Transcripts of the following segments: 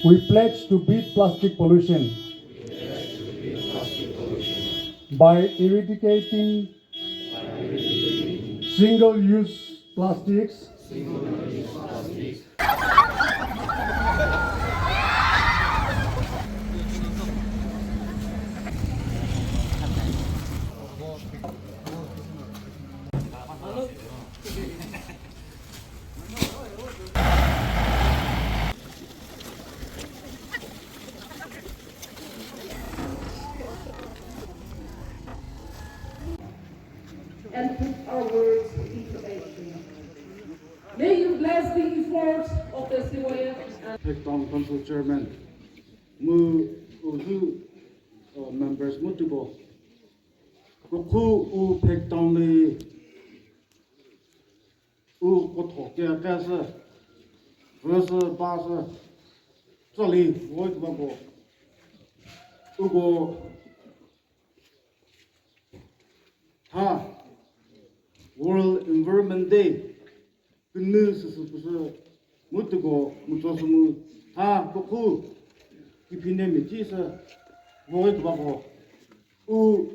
We pledge to beat plastic pollution by eradicating single-use plastics and put our words into action. May you bless the efforts of the CYF and Phek Town Council Chairman, Mu Uzu members multiple. Kuku U Phek Town Li U Koto Kia Kasa Versa Basa Sali Void Babo Ugo Ha World Environment Day. Kenu sesuatu mutugo mutosumu ha koku kipine mitisa void babo u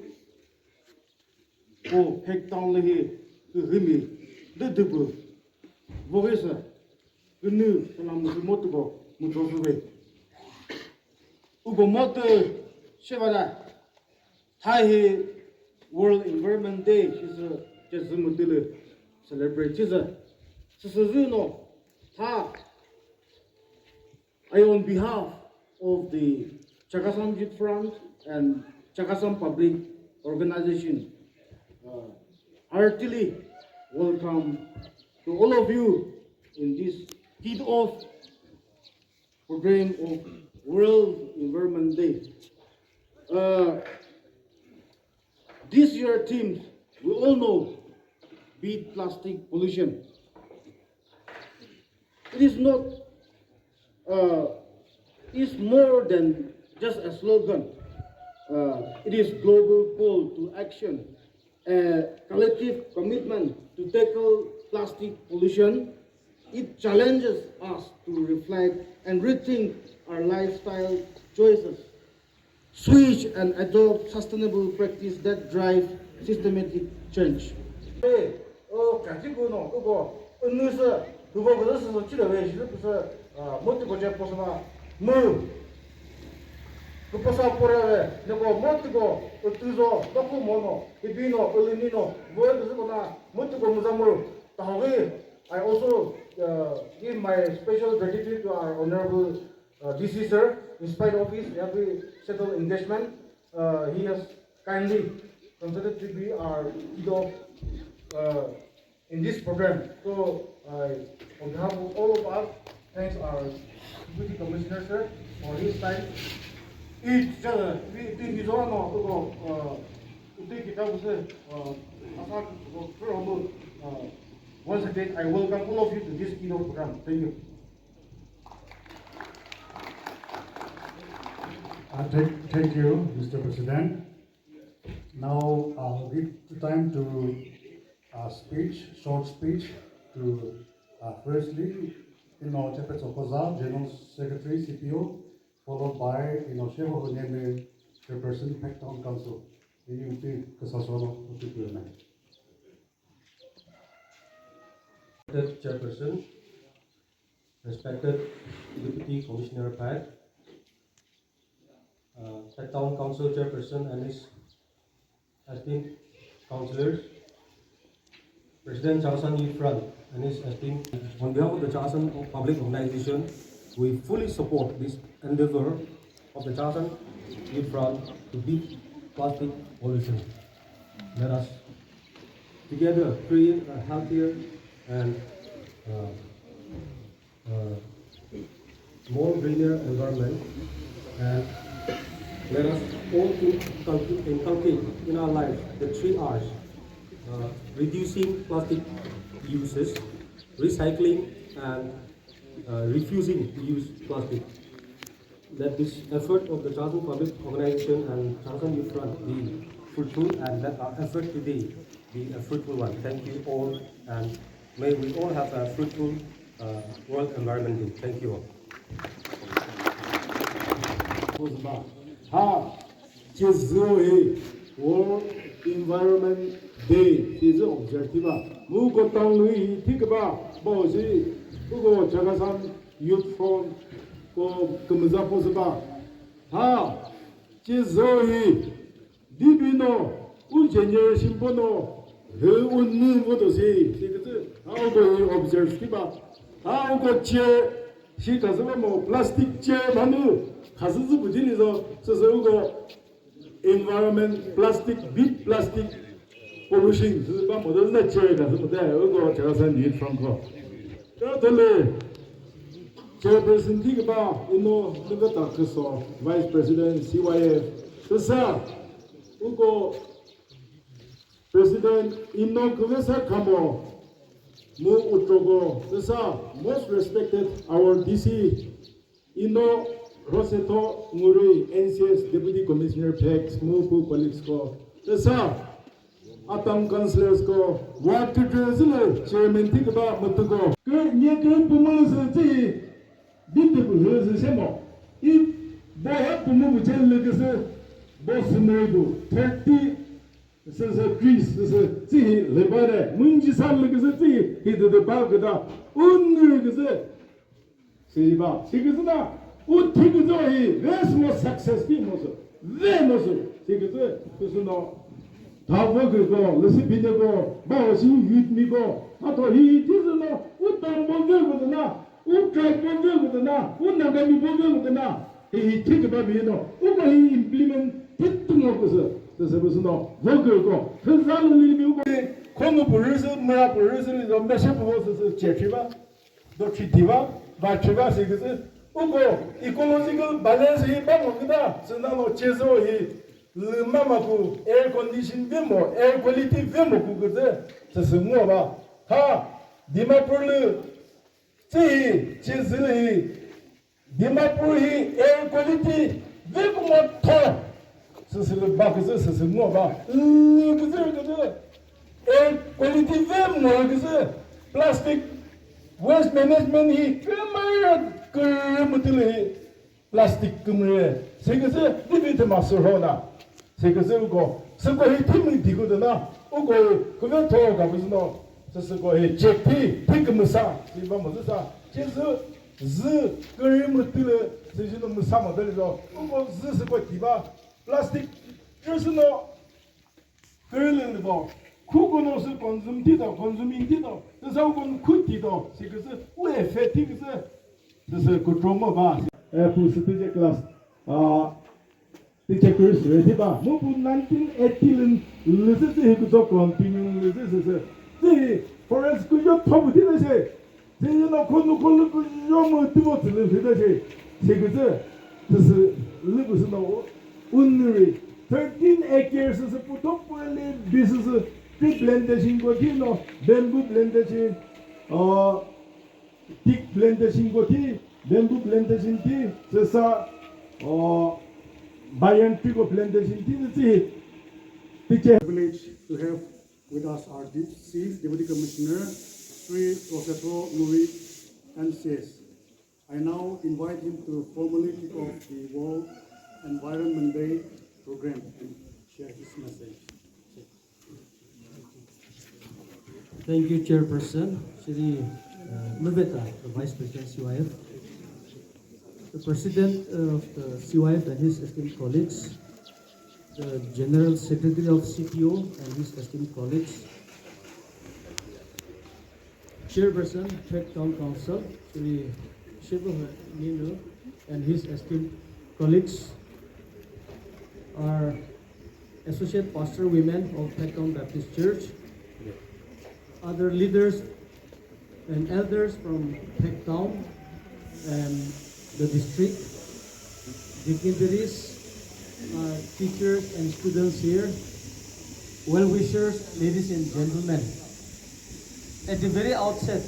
o Phek Town lehi kehimi dedebu voisa kenu salam mutugo mutosube ugo moto shevara Thai World Environment Day is a just celebrate no, I, on behalf of the Chakasam Youth Front and Chakasam Public Organization, heartily welcome to all of you in this kick-off program of World Environment Day. This year theme, we all know, beat plastic pollution. It is not, it's more than just a slogan. It is global call to action, a collective commitment to tackle plastic pollution. It challenges us to reflect and rethink our lifestyle choices, switch and adopt sustainable practice that drive systematic change. 그거 그래서 지뢰에 실어서 못고 잡고서나 뭐 그거서 보라래 내가 못고 어디서 또고 뭐노 이비노 얼리니노 뭐에서나 못고 무자물 다하게 I also give my special gratitude to our honorable DC sir. In spite of his every settled engagement, he has kindly considered to be our leader in this program. So on behalf of all of us, thanks our Deputy Commissioner sir for his time. Once again, I welcome all of you to this Keynote program. Thank you. Thank you, Mr. President. Now I'll give the time to short speech to firstly, Chapet Sokoza, General Secretary, CPO, followed by, Sheho Hunyeme, Chairperson, Phek Town Council. Respected Chairperson, respected Deputy Commissioner Phek, Phek Town Council Chairperson and his esteemed councillors, President Chakasam Youth Front and his esteemed. On behalf of the Chakasam Public Organization, we fully support this endeavor of the Chakasam Youth Front to beat plastic pollution. Let us together create a healthier and more greener environment, and let us all inculcate in our life the 3 R's: reducing plastic uses, recycling, and refusing to use plastic. Let this effort of the Chakasam Public Organization and Chakasam Youth Front be fruitful, and let our effort today be a fruitful one. Thank you all, and may we all have a fruitful World Environment Day. Thank you all. 보스바 하 제즈오의 World Environment Day is objective. 무고 땅의 티그바 뭐지 그거 자가산 Youth Front 그 금자 보스바 하 제즈오의 디비노 우제녀 신보노 해운는 것도시 이것은 하고 objective. 하고 제 시가서가 뭐 플라스틱 제 만우 가스스 부진에서 서서고 environment plastic big plastic pollution 그가 모든 다 제가 근데 이거 제가 산 일 프랑코 그런데 제 프레젠티가 봐 이노 누가 다 그서 vice president CYF 그래서 이거 president 이노 그래서 가모 무 우쪽고 그래서 most respected our DC 이노 Roseto Nguri NCS Deputy Commissioner Phek Smooth colleagues ko tesa atam councillors ko what to do chairman tik ba mutuko ke nye ke pumu se ti bitte bu se semo I boha pumu bu chen le ke se boss medo 30 se trees se ti le bare munji sal le ke se ti hid de ba ke da un ke se ba sigizna 우 티그저이 레스모 सक्से스티 모서 왜 모서 티그저 그래서 다보 그거 레시피되고 뭐시 유미고 아또 이 티즈노 우땅 뭔데거든나 우 트라이 뭔데거든나 우 나가미 뭔데거든나 이 티그바비노 우가 이 임플리먼트 했던 거서 그래서 무슨 너 뭐그거 그 사람을 리뷰고 콘노 버르스 뭐라 버르스를 좀 다시 보고서 제치바 너 치티바 바치바 시그스 우고 이콜로지컬 밸런스이 방어기다 선나노 제조이 르마마고 에어 컨디션 베모 에어 퀄리티 베모 그거데 서스모바 하 디마폴르 제 제즈리 디마폴이 에어 퀄리티 베모 토 서스르 바크스 서스모바 그거데 에어 퀄리티 베모 그거 플라스틱 waste management 이 그마야 그무들이 플라스틱 금을 세계에서 리비트 마스로나 세계에서 우고 서고의 팀이 되거든나 우고 그거 더 가면서 서서고의 제피 피금사 이번 뭐사 제서 즈 그무들 세지는 무사 모델로 우고 즈스고 디바 플라스틱 그래서 그러는 거 쿠고노스 콘숨인디도 그래서 우고 쿠티도 세계에서 왜 페티그서 그래서 그 드라마 봐. 부스티제 클래스 티체 코스 레디바 뭐부 1980은 리스트 해도 컨티뉴 리스트 제 포레스 그저 터부티네세 제는 콘노 그저 뜨고 들으세요 세그저 그래서 리브스노 운리 13 acres에서 부터벌레 비즈니스 티 플랜테이션 거기노 뱀부 플랜테이션 틱 플랜테이션 거기 뱀부 플랜테이션 티 그래서 바이언 피고 플랜테이션 티 티체 Privilege to have with us our DC Deputy Commissioner Sri Roseto Nuri NCS. I now invite him to formally kick off the World Environment Day program and share his message. Thank you, Chairperson, Shri Mubeta, the Vice President CYF, the President of the CYF and his esteemed colleagues, the General Secretary of CPO and his esteemed colleagues, Chairperson, Phek Town Council, Shri Shiva Nino and his esteemed colleagues, our Associate Pastor Women of Phek Town Baptist Church, other leaders and elders from Phek Town and the district, dignitaries, teachers and students here, well-wishers, ladies and gentlemen. At the very outset,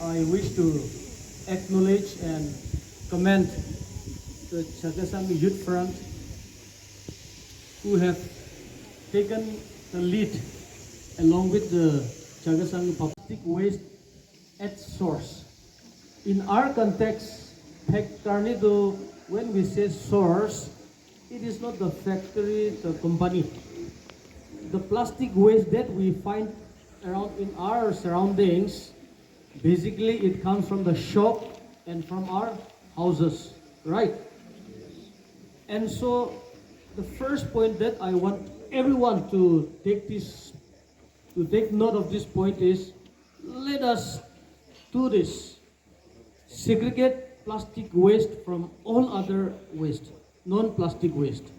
I wish to acknowledge and commend the Chagasang Youth Front who have taken the lead along with the Chagasang Public Waste at source. In our context, Phek Tarnido when we say source, it is not the factory, the company. The plastic waste that we find around in our surroundings, basically it comes from the shop and from our houses, right? And so the first point that I want everyone to take note of this point is, let us do this. Segregate plastic waste from all other waste, non-plastic waste,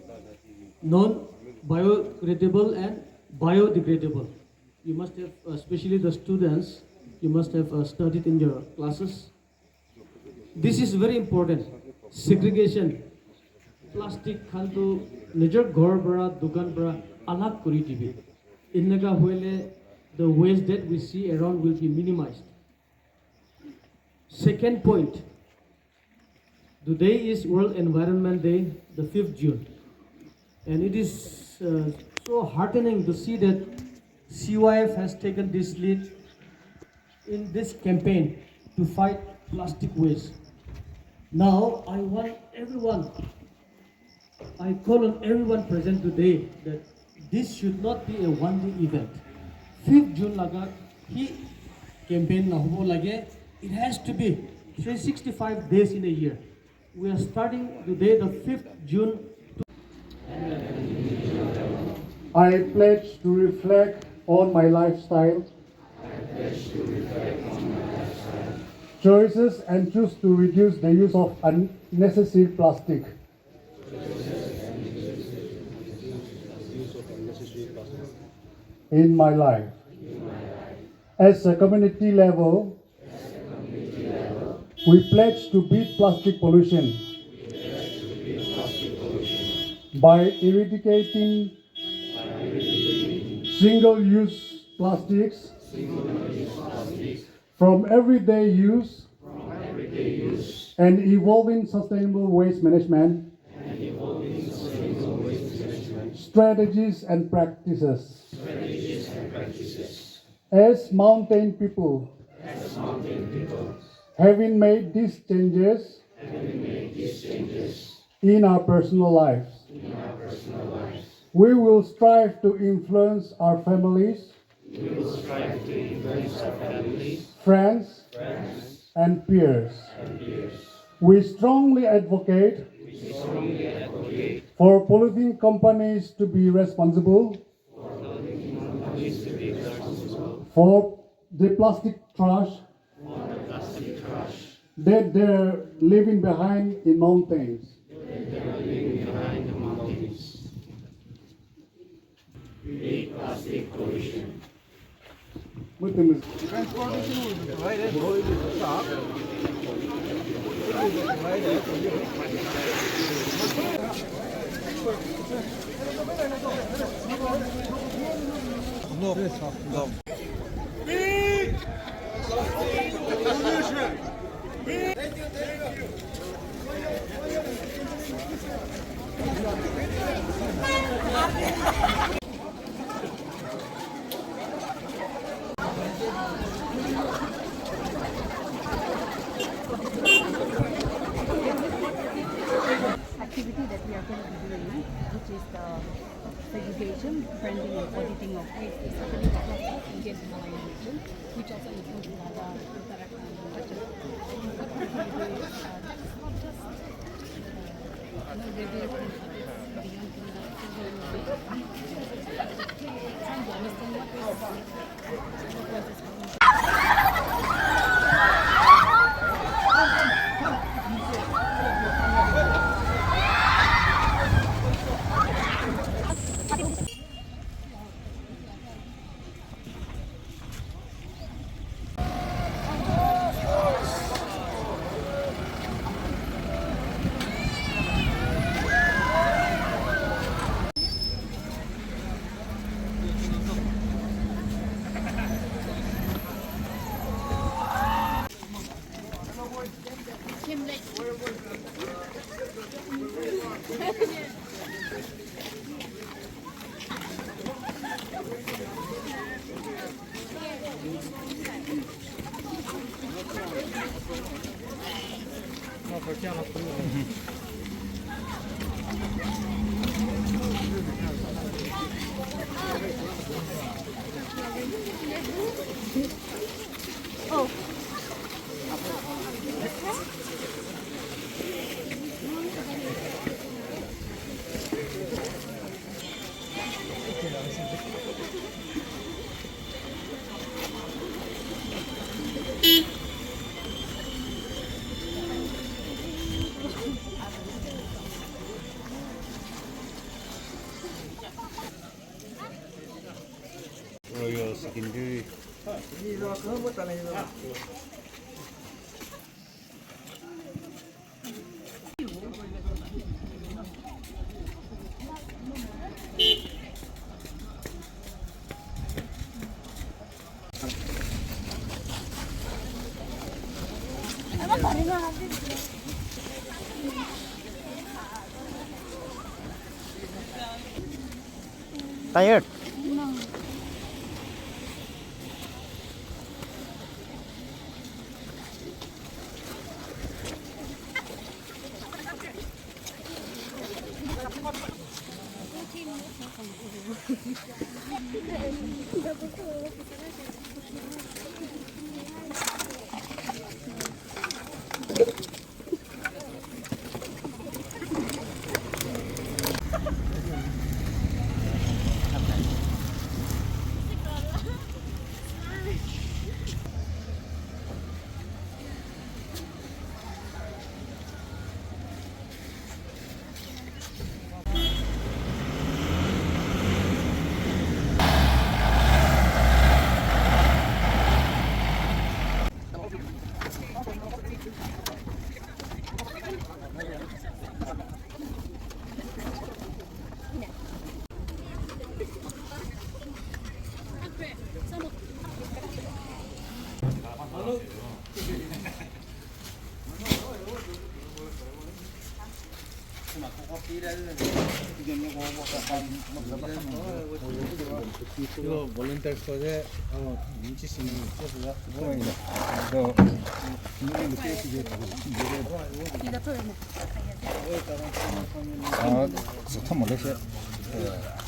non-biodegradable and biodegradable. You must have, especially the students, you must have studied in your classes. This is very important. Segregation. Plastic kantu nijar ghor bara dukan bara alag kuri dibi. Innaga hoile the waste that we see around will be minimized. Second point. Today is World Environment Day, the 5th June. And it is so heartening to see that CYF has taken this lead in this campaign to fight plastic waste. Now, I call on everyone present today that this should not be a one-day event. 5th June laga hi campaign na hobo lage. It has to be 365 days in a year. We are starting today, the 5th June. I pledge to reflect on my lifestyle, choices and choose to reduce the use of unnecessary plastic. In my life. As a community level, we pledge to beat plastic pollution by eradicating single-use plastics from everyday use and evolving sustainable waste management strategies and practices. As mountain people, having made these changes in our personal lives, we will strive to influence our families, friends, and peers. We strongly advocate for polluting companies to be responsible for the plastic trash that they're leaving behind in mountains. Transportation will be provided. Activity that we are going to be doing, which is the segregation, branding and auditing of waste, especially the plastic Indian organization, which also includes Nada, Uttarakhand, Himachal. What we do is not just regular beyond trying to understand what is Royal Secondary. Tired? 이거 volunteer 소재 눈치 쓰는 거 있어? 이거 아, 좋다 몰랐어요.